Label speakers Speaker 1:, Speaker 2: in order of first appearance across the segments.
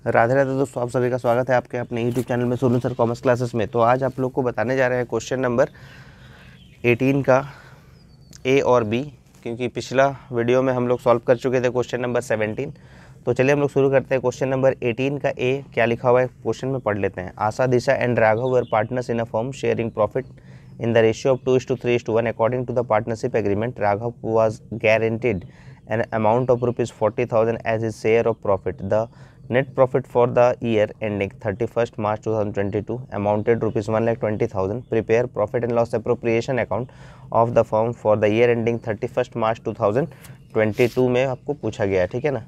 Speaker 1: राधे राधे दोस्तों, आप सभी का स्वागत है आपके अपने यूट्यूब चैनल में सोनू सर कॉमर्स क्लासेस में। तो आज आप लोग को बताने जा रहे हैं क्वेश्चन नंबर 18 का ए और बी, क्योंकि पिछला वीडियो में हम लोग सॉल्व कर चुके थे क्वेश्चन नंबर 17। तो चलिए हम लोग शुरू करते हैं। क्वेश्चन नंबर 18 का ए क्या लिखा हुआ है क्वेश्चन में पढ़ लेते हैं। Asha, Disha and Raghav were partners in a firm sharing profit in the ratio of 2:3:1 according to the partnership agreement. Raghav was guaranteed an amount of rupees 40,000 as his share of profit. The net profit for the year ending 31st March 2022 amounted rupees 1,20,000. Prepare profit and loss appropriation account of the firm for the year ending 31st March 2022 में आपको पूछा गया है, ठीक है ना।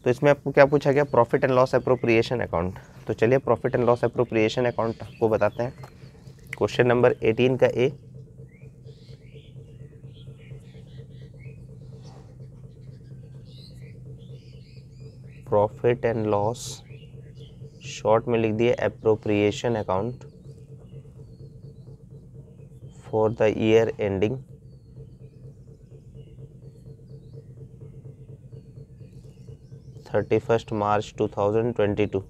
Speaker 1: तो इसमें आपको क्या पूछा गया, profit and loss appropriation account. तो चलिए profit and loss appropriation account आपको बताते हैं। क्वेश्चन नंबर 18 का ए, प्रॉफिट एंड लॉस, शॉर्ट में लिख दिए appropriation account for the year ending 31st March 2022।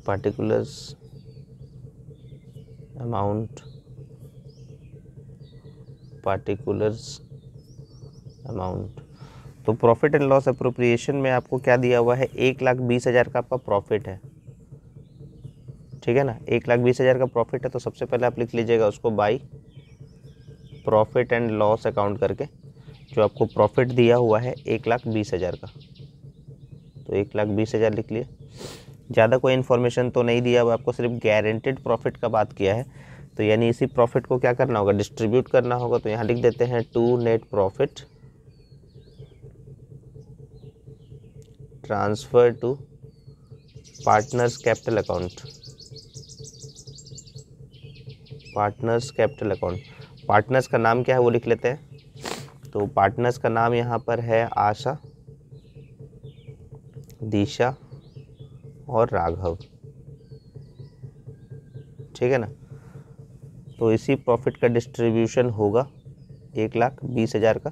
Speaker 1: particulars amount, तो प्रॉफिट एंड लॉस अप्रोप्रिएशन में आपको क्या दिया हुआ है, 1,20,000 का आपका प्रॉफिट है, ठीक है ना। 1,20,000 का प्रॉफिट है, तो सबसे पहले आप लिख लीजिएगा उसको by profit and loss account करके। जो आपको प्रॉफिट दिया हुआ है 1,20,000 का, तो 1,20,000 लिख लिए। ज़्यादा कोई इन्फॉर्मेशन तो नहीं दिया हुआ आपको, सिर्फ गारंटेड प्रॉफिट का बात किया है। तो यानी इसी प्रॉफिट को क्या करना होगा, डिस्ट्रीब्यूट करना होगा। तो यहाँ लिख देते हैं to net profit transfer to partners capital account. Partners capital account, partners का नाम क्या है वो लिख लेते हैं। तो पार्टनर्स का नाम यहाँ पर है आशा, दिशा और राघव, ठीक है ना। तो इसी प्रॉफिट का डिस्ट्रीब्यूशन होगा 1,20,000 का,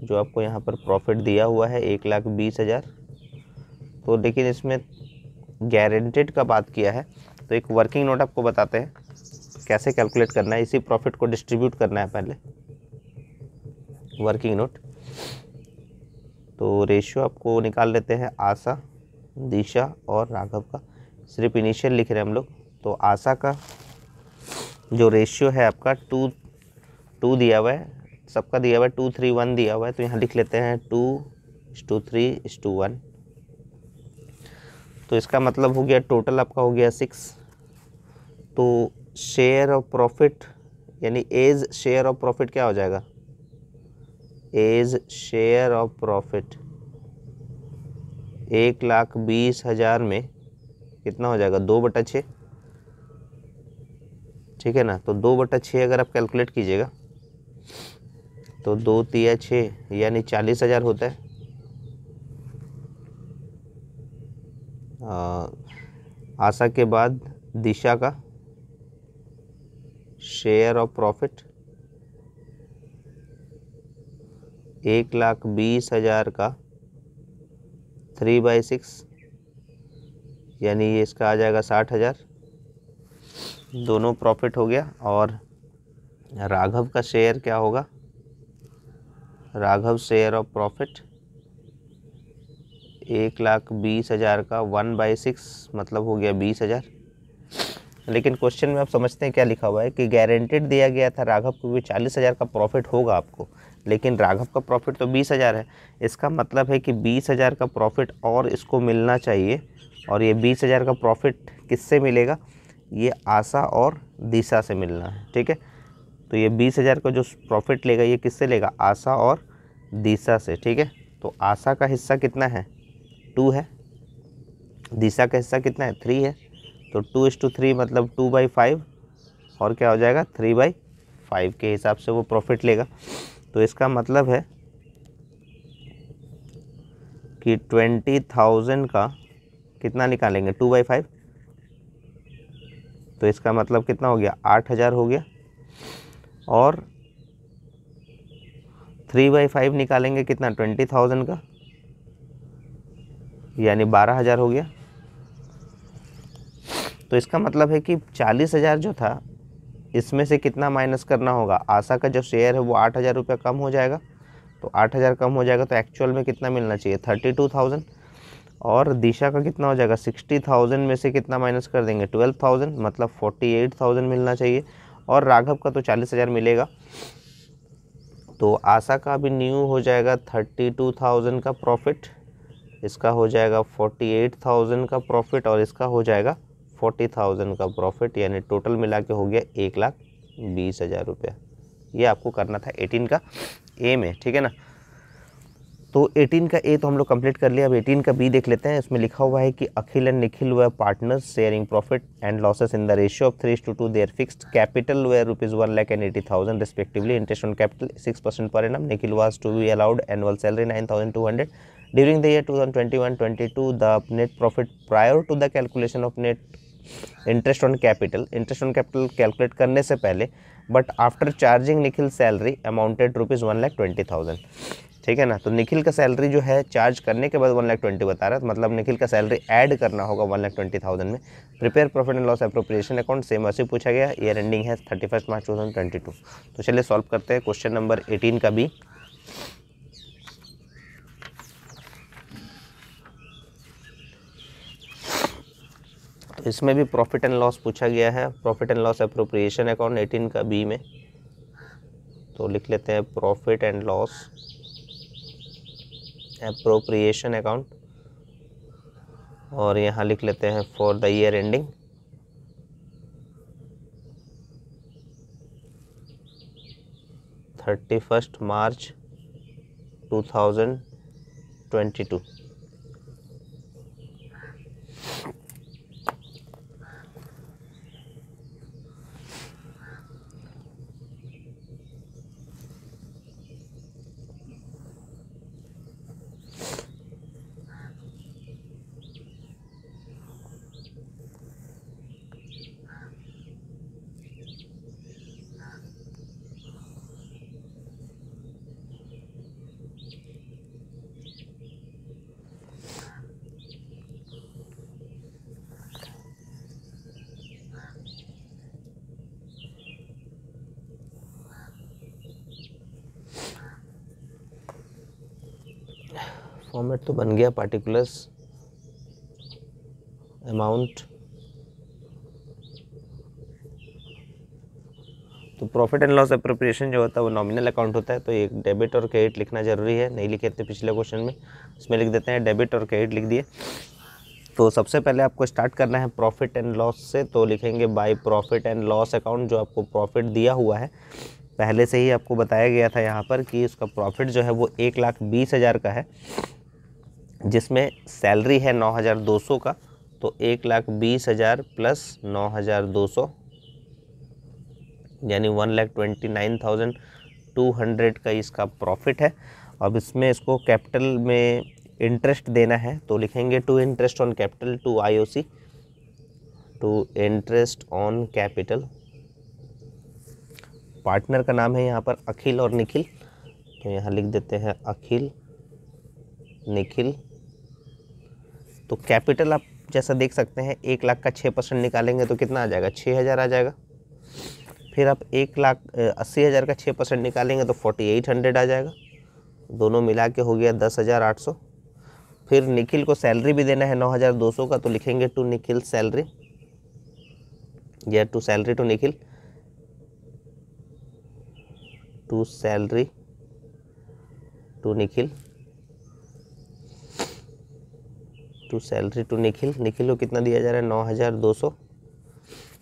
Speaker 1: जो आपको यहाँ पर प्रॉफिट दिया हुआ है 1,20,000। तो लेकिन इसमें गारंटेड का बात किया है, तो एक वर्किंग नोट आपको बताते हैं कैसे कैलकुलेट करना है। इसी प्रॉफिट को डिस्ट्रीब्यूट करना है पहले, वर्किंग नोट। तो रेशियो आपको निकाल लेते हैं आशा, दिशा और राघव का, सिर्फ इनिशियल लिख रहे हैं हम लोग। तो आशा का जो रेशियो है आपका 2 दिया हुआ है, सबका दिया हुआ है 2:3:1 दिया हुआ है। तो यहाँ लिख लेते हैं 2:3:1। तो इसका मतलब हो गया टोटल आपका हो गया 6। तो शेयर ऑफ प्रॉफिट यानी एज शेयर ऑफ प्रॉफिट क्या हो जाएगा, एज शेयर ऑफ प्रॉफिट 1,20,000 में कितना हो जाएगा, 2/6, ठीक है ना। तो 2/6 अगर आप कैलकुलेट कीजिएगा तो 2×3=6 यानी 40,000 होता है। आशा के बाद दिशा का शेयर ऑफ प्रॉफिट 1,20,000 का 3/6 यानी ये इसका आ जाएगा 60,000। दोनों प्रॉफिट हो गया। और राघव का शेयर क्या होगा, राघव शेयर ऑफ प्रॉफिट 1,20,000 का 1/6 मतलब हो गया 20,000। लेकिन क्वेश्चन में आप समझते हैं क्या लिखा हुआ है कि गारंटेड दिया गया था राघव को भी 40,000 का प्रॉफिट होगा आपको, लेकिन राघव का प्रॉफिट तो 20,000 है। इसका मतलब है कि 20,000 का प्रॉफिट और इसको मिलना चाहिए, और ये 20,000 का प्रॉफिट किससे मिलेगा, ये आशा और दिशा से मिलना है, ठीक है। तो ये 20,000 का जो प्रॉफिट लेगा ये किससे लेगा, आशा और दिशा से, ठीक है। तो आशा का हिस्सा कितना है, 2 है, दिशा का हिस्सा कितना है, 3 है। तो 2:3 मतलब 2/5 और क्या हो जाएगा 3/5 के हिसाब से वो प्रॉफिट लेगा। तो इसका मतलब है कि 20,000 का कितना निकालेंगे 2/5, तो इसका मतलब कितना हो गया 8,000 हो गया। और 3/5 निकालेंगे कितना 20,000 का, यानी 12,000 हो गया। तो इसका मतलब है कि 40,000 जो था इसमें से कितना माइनस करना होगा, आशा का जो शेयर है वो 8,000 रुपये कम हो जाएगा। तो 8,000 कम हो जाएगा तो एक्चुअल में कितना मिलना चाहिए 32,000। और दिशा का कितना हो जाएगा 60,000 में से कितना माइनस कर देंगे 12,000 मतलब 48,000 मिलना चाहिए। और राघव का तो 40,000 मिलेगा। तो आशा का भी न्यू हो जाएगा 32,000 का प्रॉफिट, इसका हो जाएगा 48,000 का प्रॉफिट और इसका हो जाएगा 40,000 का प्रॉफिट, यानी टोटल मिला के हो गया 1,20,000 रुपये। ये आपको करना था 18 का ए में, ठीक है ना। तो 18 का ए तो हम लोग कंप्लीट कर लिया। अब 18 का बी देख लेते हैं। इसमें लिखा हुआ है कि Akhil and Nikhil were partners sharing profit and losses in the ratio of 3:2। Their fixed capital were ₹1,80,000 respectively. Interest on capital 6% per annum. Nikhil was to be allowed annual salary 9,200 during the year 2021-22। The net profit prior to the calculation of net interest on capital calculate करने से पहले but after charging Nikhil salary amounted ₹1,20,000, ठीक है ना। तो निखिल का salary जो है चार्ज करने के बाद 1,20,000 बता रहा है, मतलब निखिल का सैलरी ऐड करना होगा 1,20,000 में। Prepare profit and loss appropriation account same ऐसे पूछा गया। ईयर एंडिंग है 31 मार्च 2022। तो चलिए सॉल्व करते हैं क्वेश्चन नंबर 18 का बी। तो इसमें भी प्रॉफिट एंड लॉस पूछा गया है। Profit and loss appropriation account 18 का बी में तो लिख लेते हैं profit and loss appropriation account और यहाँ लिख लेते हैं for the year ending 31 March 2022। Format तो बन गया, पार्टिकुलर्स अमाउंट। तो प्रॉफिट एंड लॉस एप्रोप्रिएशन जो होता है वो नॉमिनल अकाउंट होता है, तो एक डेबिट और क्रेडिट लिखना जरूरी है, नहीं लिखे थे पिछले क्वेश्चन में, इसमें लिख देते हैं डेबिट और क्रेडिट लिख दिए। तो सबसे पहले आपको स्टार्ट करना है प्रॉफिट एंड लॉस से, तो लिखेंगे by profit and loss account. जो आपको प्रॉफिट दिया हुआ है पहले से ही आपको बताया गया था यहाँ पर कि उसका प्रॉफिट जो है वो 1,20,000 का है, जिसमें सैलरी है 9,200 का। तो 1,20,000 प्लस 9,200 यानी 1,29,200 का इसका प्रॉफिट है। अब इसमें इसको कैपिटल में इंटरेस्ट देना है, तो लिखेंगे to interest on capital to IOC, to interest on capital. Partner का नाम है यहाँ पर अखिल और निखिल, तो यहाँ लिख देते हैं अखिल निखिल। तो कैपिटल आप जैसा देख सकते हैं 1,00,000 का 6% निकालेंगे तो कितना आ जाएगा 6,000 आ जाएगा। फिर आप 1,80,000 का 6% निकालेंगे तो 4,800 आ जाएगा। दोनों मिला के हो गया 10,800। फिर निखिल को सैलरी भी देना है 9,200 का, तो लिखेंगे टू निखिल सैलरी या to salary to Nikhil, to salary to Nikhil. To salary to Nikhil, Nikhil को कितना दिया जा रहा है 9200,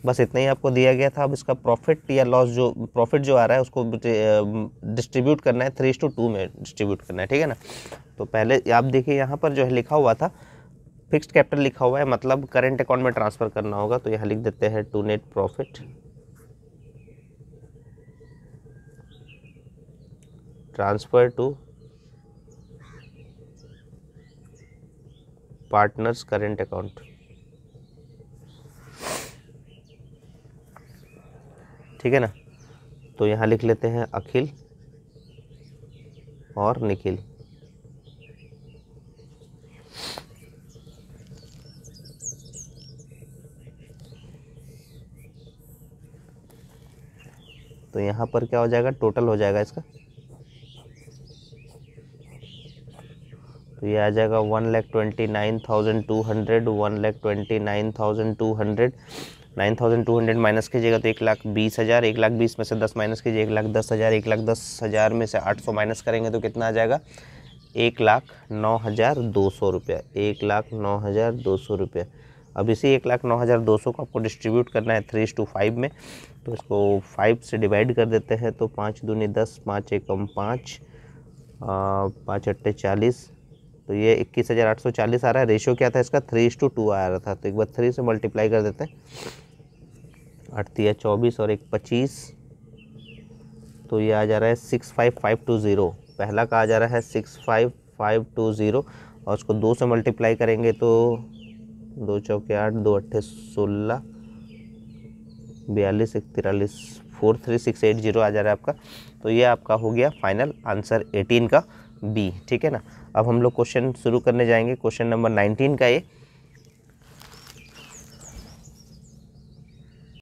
Speaker 1: बस इतना ही आपको दिया गया था। अब इसका प्रॉफिट या लॉस, जो प्रॉफिट जो आ रहा है उसको डिस्ट्रीब्यूट करना है, 3:2 में डिस्ट्रीब्यूट करना है, ठीक है ना। तो पहले आप देखिए यहाँ पर जो है लिखा हुआ था फिक्स्ड कैपिटल लिखा हुआ है, मतलब करंट अकाउंट में ट्रांसफ़र करना होगा, तो यहाँ लिख देते हैं to net profit transfer to partners current account, ठीक है ना। तो यहाँ लिख लेते हैं अखिल और निखिल। तो यहाँ पर क्या हो जाएगा, टोटल हो जाएगा इसका, तो ये आ जाएगा 1,29,200, 1,29,200, 9,200 माइनस कीजिएगा तो 1,20,000, 1,20,000 में से 10 माइनस कीजिए 1,10,000, 1,10,000 में से 800 माइनस करेंगे तो कितना आ जाएगा 1,09,200 रुपये, 1,09,200 रुपये। अब इसी 1,09,200 को आपको डिस्ट्रीब्यूट करना है 3:5 में, तो इसको 5 से डिवाइड कर देते हैं, तो 5 दूनी 10, 5 एकम 5, 5 अट्ठे 40, तो ये 21,840 आ रहा है। रेशियो क्या था इसका 3:2 आ रहा था, तो एक बार 3 से मल्टीप्लाई कर देते हैं, 8 तिया 24 और 1 25, तो ये आ जा रहा है 65,520, पहला का आ जा रहा है 65,520 और उसको 2 से मल्टीप्लाई करेंगे तो 2 चौके 8, 2 अट्ठे 16, 42 1 43, 43680 आ जा रहा है आपका। तो ये आपका हो गया फाइनल आंसर 18 का बी, ठीक है ना। अब हम लोग क्वेश्चन शुरू करने जाएंगे, क्वेश्चन नंबर 19 का ये